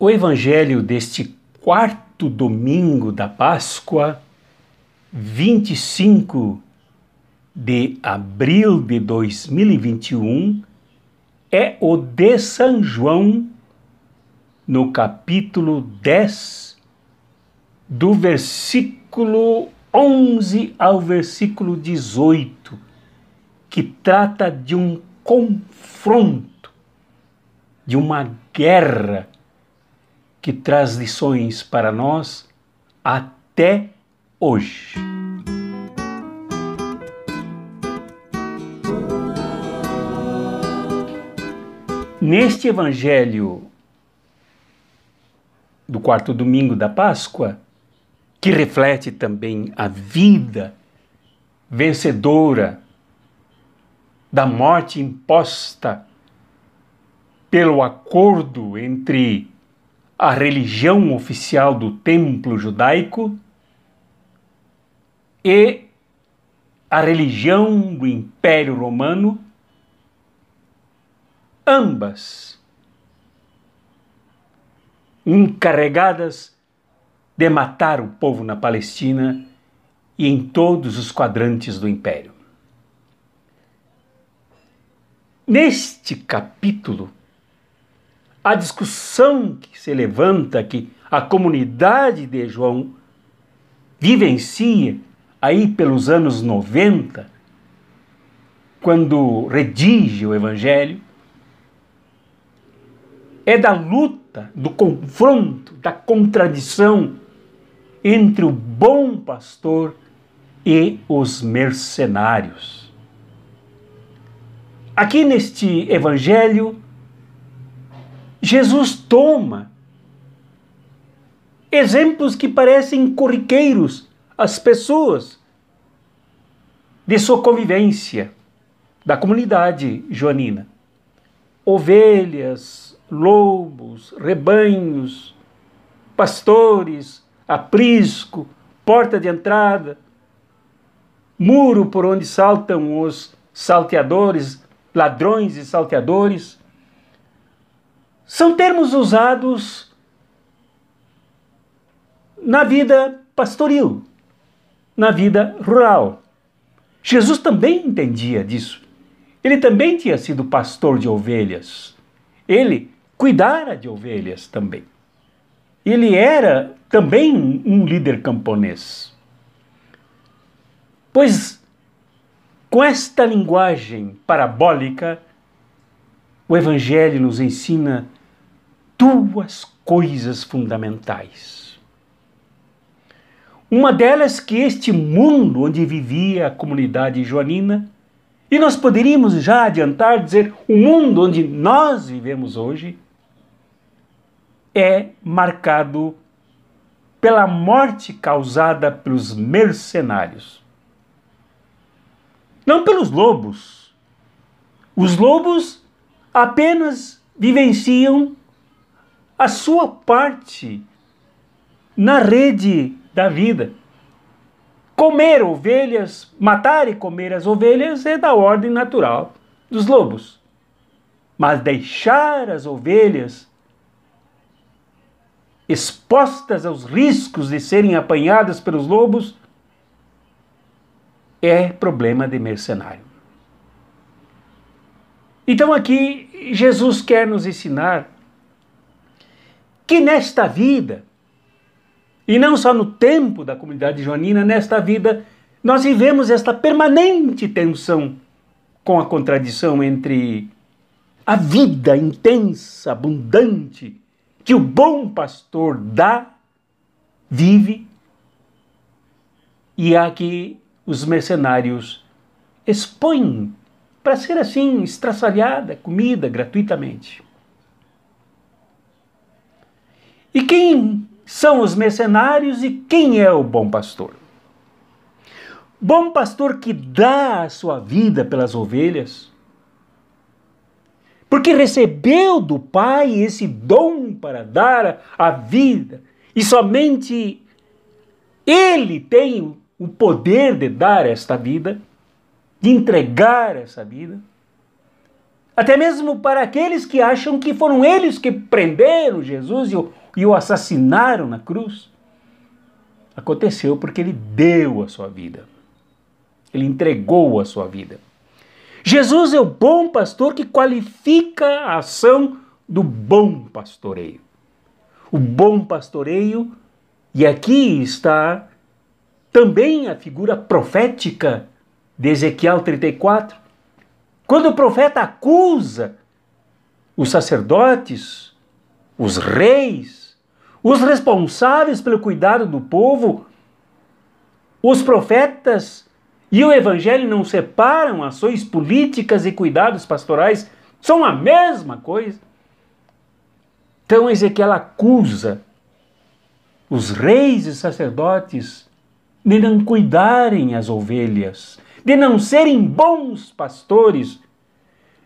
O evangelho deste quarto domingo da Páscoa, 25 de abril de 2021, é o de São João, no capítulo 10, do versículo 11 ao versículo 18, que trata de um confronto, de uma guerra que traz lições para nós até hoje. Neste evangelho do quarto domingo da Páscoa, que reflete também a vida vencedora da morte imposta pelo acordo entre a religião oficial do templo judaico e a religião do Império Romano, ambas encarregadas de matar o povo na Palestina e em todos os quadrantes do Império. Neste capítulo, a discussão que se levanta, que a comunidade de João vivencia aí pelos anos 90, quando redige o Evangelho, é da luta, do confronto, da contradição entre o bom pastor e os mercenários. Aqui neste Evangelho, Jesus toma exemplos que parecem corriqueiros às pessoas de sua convivência, da comunidade joanina. Ovelhas, lobos, rebanhos, pastores, aprisco, porta de entrada, muro por onde saltam os salteadores, ladrões e salteadores. São termos usados na vida pastoril, na vida rural. Jesus também entendia disso. Ele também tinha sido pastor de ovelhas. Ele cuidara de ovelhas também. Ele era também um líder camponês. Pois, com esta linguagem parabólica, o Evangelho nos ensina duas coisas fundamentais. Uma delas que este mundo onde vivia a comunidade joanina, e nós poderíamos já adiantar dizer o mundo onde nós vivemos hoje, é marcado pela morte causada pelos mercenários. Não pelos lobos. Os lobos apenas vivenciam a sua parte na rede da vida. Comer ovelhas, matar e comer as ovelhas é da ordem natural dos lobos. Mas deixar as ovelhas expostas aos riscos de serem apanhadas pelos lobos é problema de mercenário. Então aqui Jesus quer nos ensinar que nesta vida, e não só no tempo da comunidade joanina, nesta vida nós vivemos esta permanente tensão com a contradição entre a vida intensa, abundante, que o bom pastor dá, vive, e a que os mercenários expõem para ser assim, estraçalhada, comida gratuitamente. E quem são os mercenários e quem é o bom pastor? Bom pastor que dá a sua vida pelas ovelhas, porque recebeu do Pai esse dom para dar a vida, e somente Ele tem o poder de dar esta vida, de entregar essa vida. até mesmo para aqueles que acham que foram eles que prenderam Jesus e o assassinaram na cruz. Aconteceu porque ele deu a sua vida. Ele entregou a sua vida. Jesus é o bom pastor que qualifica a ação do bom pastoreio. O bom pastoreio, e aqui está também a figura profética de Ezequiel 34, quando o profeta acusa os sacerdotes, os reis, os responsáveis pelo cuidado do povo, os profetas e o evangelho não separam ações políticas e cuidados pastorais, são a mesma coisa. Então Ezequiel acusa os reis e sacerdotes de não cuidarem as ovelhas, de não serem bons pastores,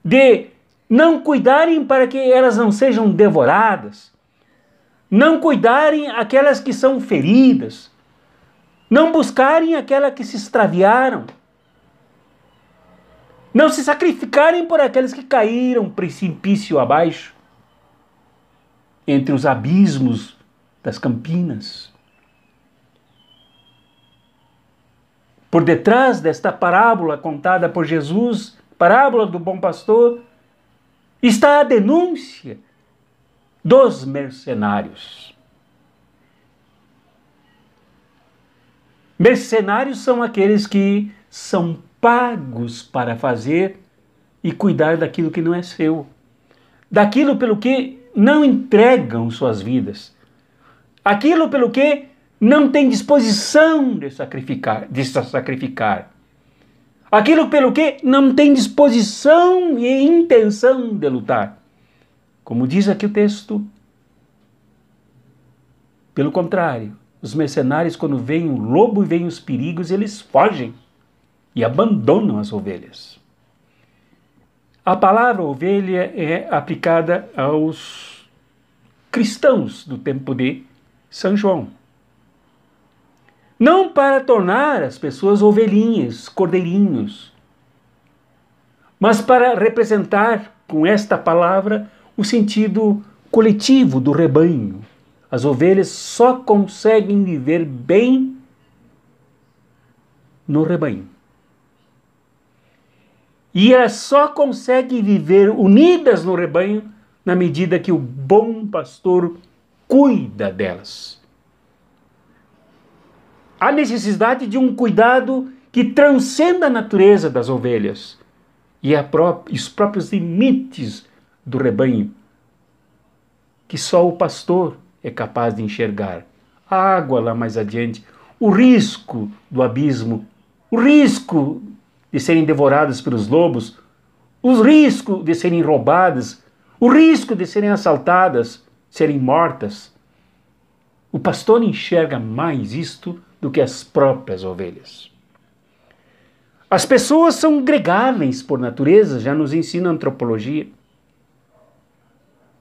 de não cuidarem para que elas não sejam devoradas, não cuidarem aquelas que são feridas, não buscarem aquelas que se extraviaram, não se sacrificarem por aqueles que caíram precipício abaixo, entre os abismos das campinas. Por detrás desta parábola contada por Jesus, parábola do bom pastor, está a denúncia dos mercenários. Mercenários são aqueles que são pagos para fazer e cuidar daquilo que não é seu, daquilo pelo que não entregam suas vidas, aquilo pelo que não têm disposição de sacrificar, aquilo pelo que não têm disposição e intenção de lutar. Como diz aqui o texto, pelo contrário, os mercenários, quando veem o lobo e veem os perigos, eles fogem e abandonam as ovelhas. A palavra ovelha é aplicada aos cristãos do tempo de São João. Não para tornar as pessoas ovelhinhas, cordeirinhos, mas para representar com esta palavra o sentido coletivo do rebanho. As ovelhas só conseguem viver bem no rebanho. E elas só conseguem viver unidas no rebanho na medida que o bom pastor cuida delas. Há necessidade de um cuidado que transcenda a natureza das ovelhas e os próprios limites do rebanho, que só o pastor é capaz de enxergar. A água lá mais adiante, o risco do abismo, o risco de serem devoradas pelos lobos, o risco de serem roubadas, o risco de serem assaltadas, serem mortas. O pastor enxerga mais isto do que as próprias ovelhas. As pessoas são gregáveis por natureza, já nos ensina a antropologia.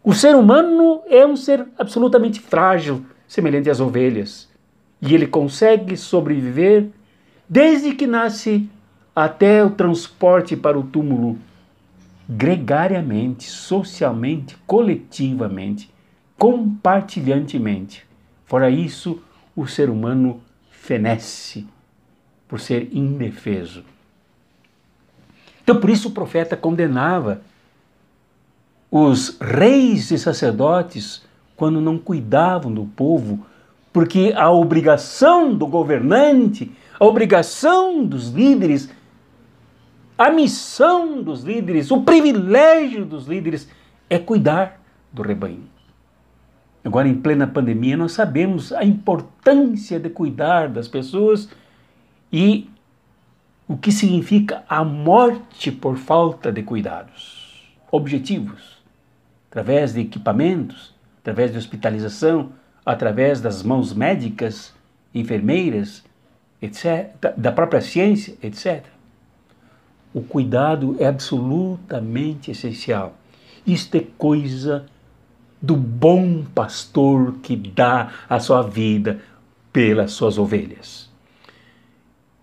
O ser humano é um ser absolutamente frágil, semelhante às ovelhas. E ele consegue sobreviver desde que nasce até o transporte para o túmulo, gregariamente, socialmente, coletivamente, compartilhantemente. Fora isso, o ser humano fenece por ser indefeso. Então, por isso o profeta condenava os reis e sacerdotes quando não cuidavam do povo, porque a obrigação do governante, a obrigação dos líderes, a missão dos líderes, o privilégio dos líderes é cuidar do rebanho. Agora, em plena pandemia, nós sabemos a importância de cuidar das pessoas e o que significa a morte por falta de cuidados objetivos, através de equipamentos, através de hospitalização, através das mãos médicas, enfermeiras, etc., da própria ciência, etc. O cuidado é absolutamente essencial. Isto é coisa do bom pastor que dá a sua vida pelas suas ovelhas.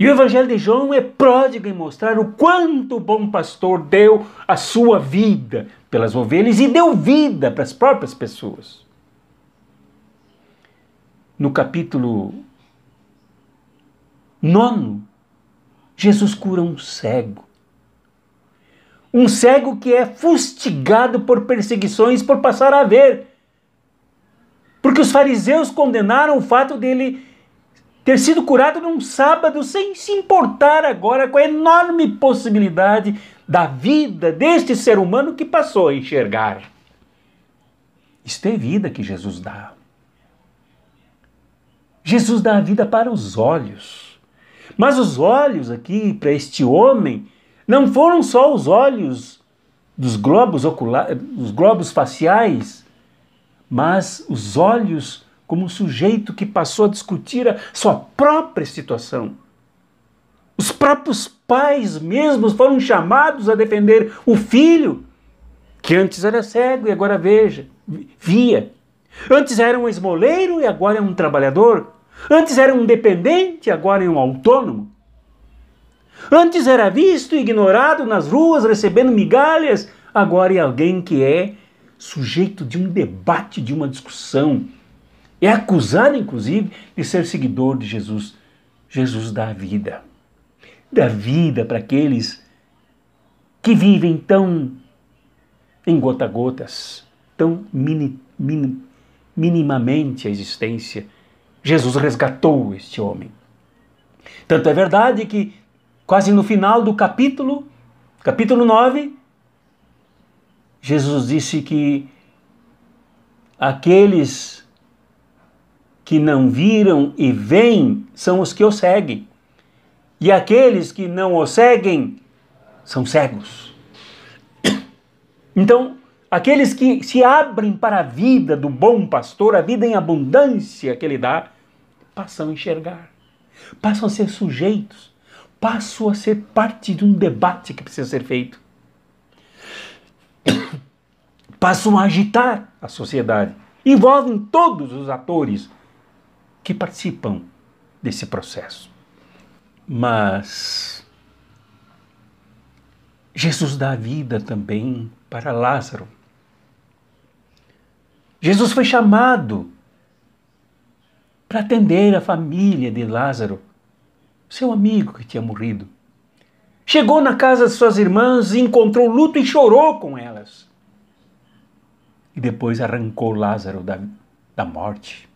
E o Evangelho de João é pródigo em mostrar o quanto o bom pastor deu a sua vida pelas ovelhas e deu vida para as próprias pessoas. No capítulo 9, Jesus cura um cego. Um cego que é fustigado por perseguições por passar a ver. Porque os fariseus condenaram o fato dele ter sido curado num sábado sem se importar agora com a enorme possibilidade da vida deste ser humano que passou a enxergar. Isto é vida que Jesus dá. Jesus dá a vida para os olhos. Mas os olhos aqui, para este homem, não foram só os olhos dos globos oculares, dos globos faciais, mas os olhos como um sujeito que passou a discutir a sua própria situação. Os próprios pais mesmos foram chamados a defender o filho, que antes era cego e agora via. Antes era um esmoleiro e agora é um trabalhador. Antes era um dependente, agora é um autônomo. Antes era visto e ignorado nas ruas, recebendo migalhas, agora é alguém que é sujeito de um debate, de uma discussão. É acusado, inclusive, de ser seguidor de Jesus. Jesus dá vida. Dá vida para aqueles que vivem tão em gota-gotas, tão minimamente a existência. Jesus resgatou este homem. Tanto é verdade que, quase no final do capítulo 9, Jesus disse que aqueles que não viram e veem são os que o seguem. E aqueles que não o seguem são cegos. Então, aqueles que se abrem para a vida do bom pastor, a vida em abundância que ele dá, passam a enxergar, passam a ser sujeitos, passam a ser parte de um debate que precisa ser feito. Passam a agitar a sociedade. Envolvem todos os atores que participam desse processo. Mas Jesus dá vida também para Lázaro. Jesus foi chamado para atender a família de Lázaro, seu amigo que tinha morrido. Chegou na casa de suas irmãs e encontrou luto e chorou com elas. E depois arrancou Lázaro da morte.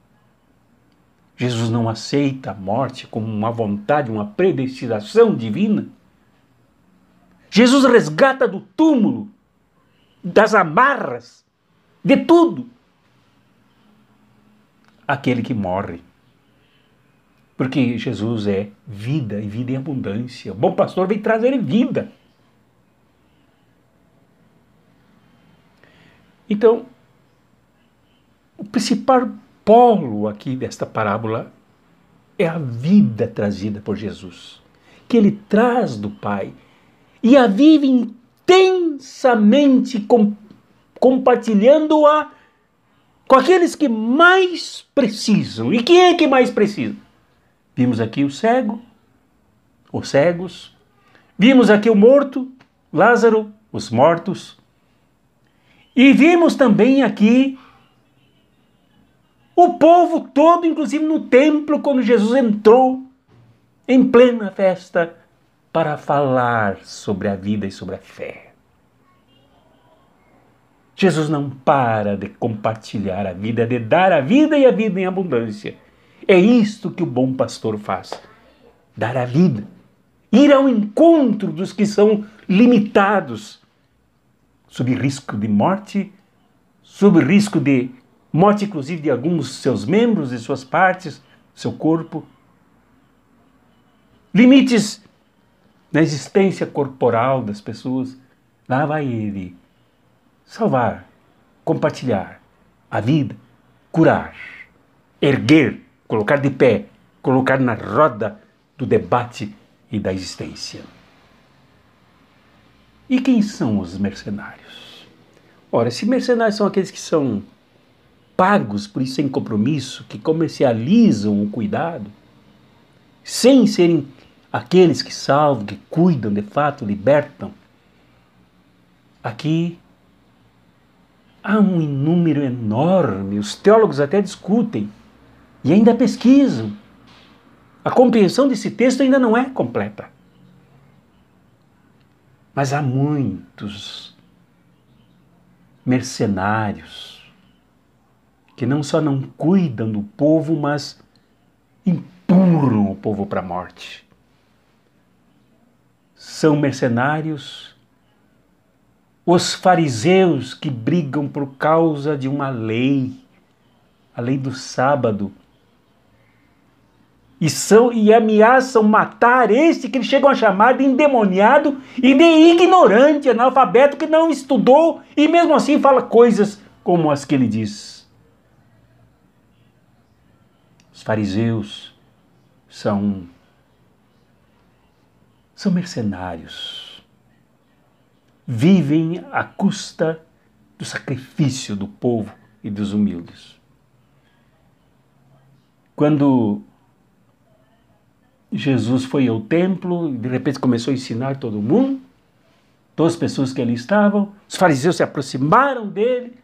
Jesus não aceita a morte como uma vontade, uma predestinação divina. Jesus resgata do túmulo, das amarras, de tudo, aquele que morre. Porque Jesus é vida e vida em abundância. O bom pastor vem trazer vida. Então, o principal polo aqui desta parábola é a vida trazida por Jesus, que ele traz do Pai e a vive intensamente compartilhando-a com aqueles que mais precisam. E quem é que mais precisa? Vimos aqui o cego, os cegos, vimos aqui o morto, Lázaro, os mortos, e vimos também aqui o povo todo, inclusive no templo, quando Jesus entrou em plena festa para falar sobre a vida e sobre a fé. Jesus não para de compartilhar a vida, de dar a vida e a vida em abundância. É isto que o bom pastor faz, dar a vida, ir ao encontro dos que são limitados, sob risco de morte, sob risco de morte inclusive de alguns de seus membros, de suas partes, seu corpo. Limites na existência corporal das pessoas. Lá vai ele salvar, compartilhar a vida, curar, erguer, colocar de pé, colocar na roda do debate e da existência. E quem são os mercenários? Ora, esses mercenários são aqueles que são pagos, por isso sem compromisso, que comercializam o cuidado, sem serem aqueles que salvam, que cuidam, de fato, libertam. Aqui há um número enorme, os teólogos até discutem e ainda pesquisam. A compreensão desse texto ainda não é completa. Mas há muitos mercenários que não só não cuidam do povo, mas empurram o povo para a morte. São mercenários os fariseus que brigam por causa de uma lei, a lei do sábado, e ameaçam matar este que eles chegam a chamar de endemoniado e de ignorante, analfabeto que não estudou e mesmo assim fala coisas como as que ele diz. Os fariseus são mercenários. Vivem à custa do sacrifício do povo e dos humildes. Quando Jesus foi ao templo e de repente começou a ensinar todo mundo, todas as pessoas que ali estavam, os fariseus se aproximaram dele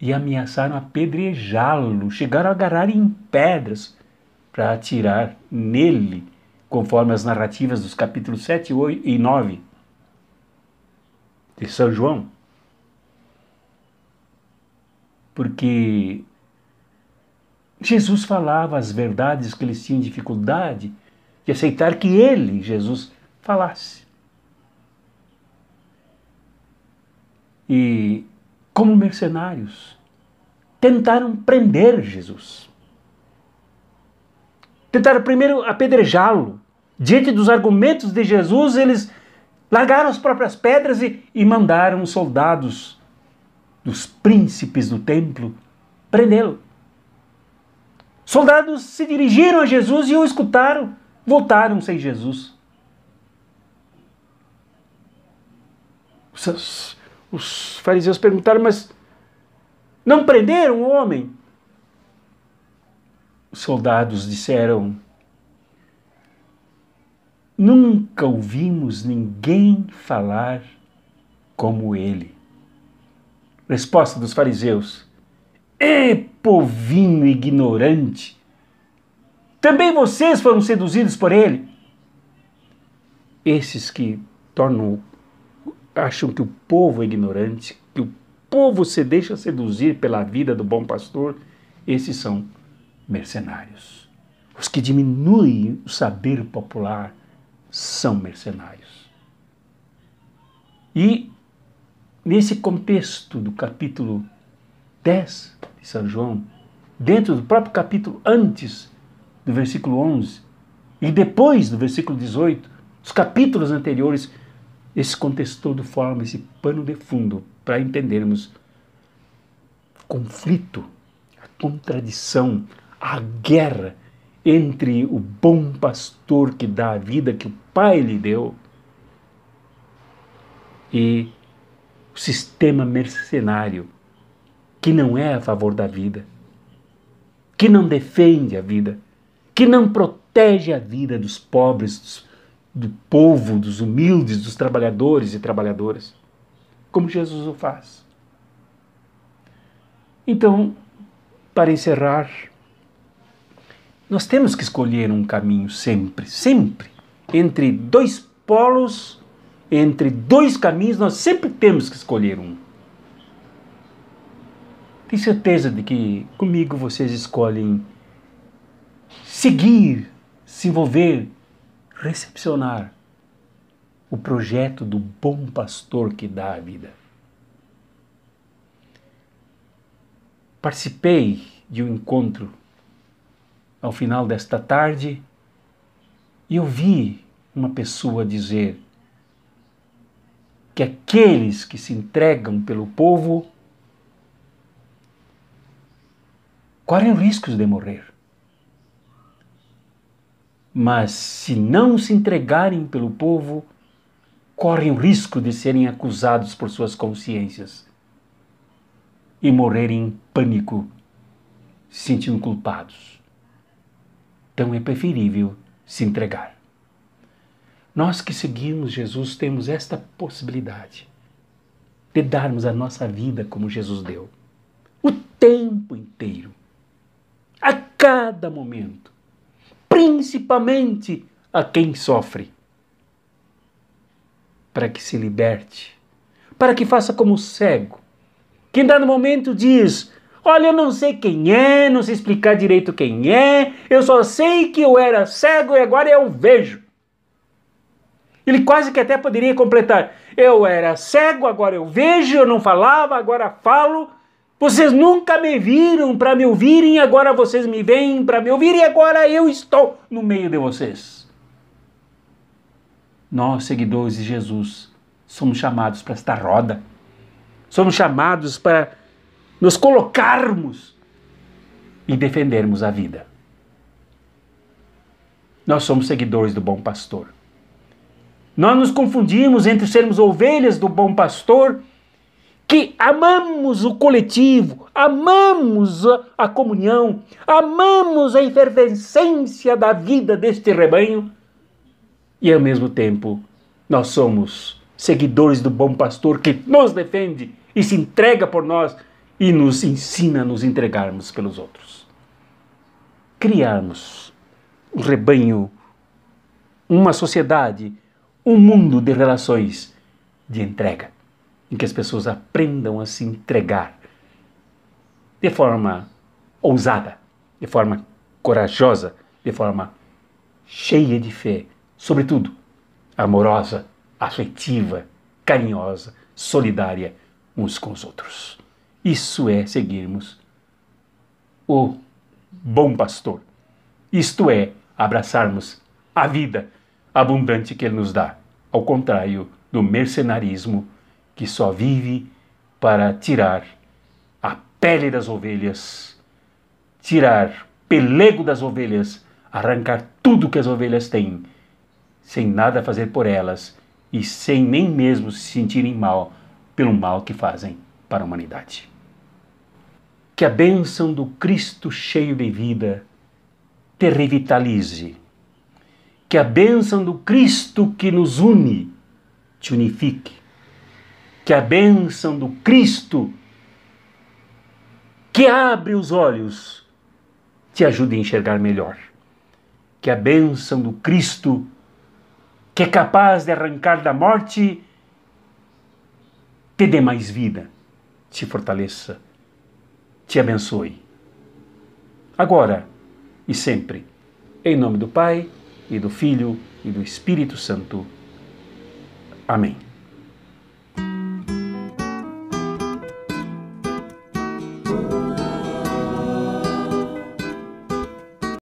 e ameaçaram apedrejá-lo, chegaram a agarrar em pedras para atirar nele, conforme as narrativas dos capítulos 7 e 9 de São João. Porque Jesus falava as verdades que eles tinham dificuldade de aceitar que ele, Jesus, falasse. E, como mercenários, tentaram prender Jesus. Tentaram primeiro apedrejá-lo. Diante dos argumentos de Jesus, eles largaram as próprias pedras e mandaram soldados dos príncipes do templo prendê-lo. Soldados se dirigiram a Jesus e o escutaram, voltaram sem Jesus. Os fariseus perguntaram, mas não prenderam o homem? Os soldados disseram, nunca ouvimos ninguém falar como ele. Resposta dos fariseus, povinho ignorante, também vocês foram seduzidos por ele? Esses que acham que o povo é ignorante, que o povo se deixa seduzir pela vida do bom pastor, esses são mercenários. Os que diminuem o saber popular são mercenários. E nesse contexto do capítulo 10 de São João, dentro do próprio capítulo antes do versículo 11 e depois do versículo 18, os capítulos anteriores, esse contexto todo forma esse pano de fundo para entendermos o conflito, a contradição, a guerra entre o bom pastor que dá a vida que o Pai lhe deu e o sistema mercenário que não é a favor da vida, que não defende a vida, que não protege a vida dos pobres, do povo, dos humildes, dos trabalhadores e trabalhadoras, como Jesus o faz. Então, para encerrar, nós temos que escolher um caminho sempre, sempre, entre dois polos, entre dois caminhos, nós sempre temos que escolher um. Tenho certeza de que comigo vocês escolhem seguir, se envolver, recepcionar o projeto do bom pastor que dá a vida. Participei de um encontro ao final desta tarde e ouvi uma pessoa dizer que aqueles que se entregam pelo povo correm riscos de morrer. Mas se não se entregarem pelo povo, correm o risco de serem acusados por suas consciências e morrerem em pânico, se sentindo culpados. Então é preferível se entregar. Nós que seguimos Jesus temos esta possibilidade de darmos a nossa vida como Jesus deu. O tempo inteiro, a cada momento, principalmente a quem sofre, para que se liberte, para que faça como o cego, que em dado momento diz: olha, eu não sei quem é, não sei explicar direito quem é, eu só sei que eu era cego e agora eu vejo. Ele quase que até poderia completar: eu era cego, agora eu vejo, eu não falava, agora falo. Vocês nunca me viram para me ouvirem, agora vocês me veem para me ouvir e agora eu estou no meio de vocês. Nós, seguidores de Jesus, somos chamados para esta roda. Somos chamados para nos colocarmos e defendermos a vida. Nós somos seguidores do bom pastor. Nós nos confundimos entre sermos ovelhas do bom pastor, que amamos o coletivo, amamos a comunhão, amamos a efervescência da vida deste rebanho, e ao mesmo tempo nós somos seguidores do bom pastor que nos defende e se entrega por nós e nos ensina a nos entregarmos pelos outros. Criarmos um rebanho, uma sociedade, um mundo de relações de entrega, em que as pessoas aprendam a se entregar de forma ousada, de forma corajosa, de forma cheia de fé, sobretudo amorosa, afetiva, carinhosa, solidária uns com os outros. Isso é seguirmos o bom pastor. Isto é abraçarmos a vida abundante que ele nos dá, ao contrário do mercenarismo que só vive para tirar a pele das ovelhas, tirar pelego das ovelhas, arrancar tudo que as ovelhas têm, sem nada fazer por elas e sem nem mesmo se sentirem mal pelo mal que fazem para a humanidade. Que a bênção do Cristo cheio de vida te revitalize. Que a bênção do Cristo que nos une te unifique. Que a bênção do Cristo que abre os olhos te ajude a enxergar melhor. Que a bênção do Cristo que é capaz de arrancar da morte te dê mais vida, te fortaleça, te abençoe. Agora e sempre, em nome do Pai, e do Filho, e do Espírito Santo. Amém.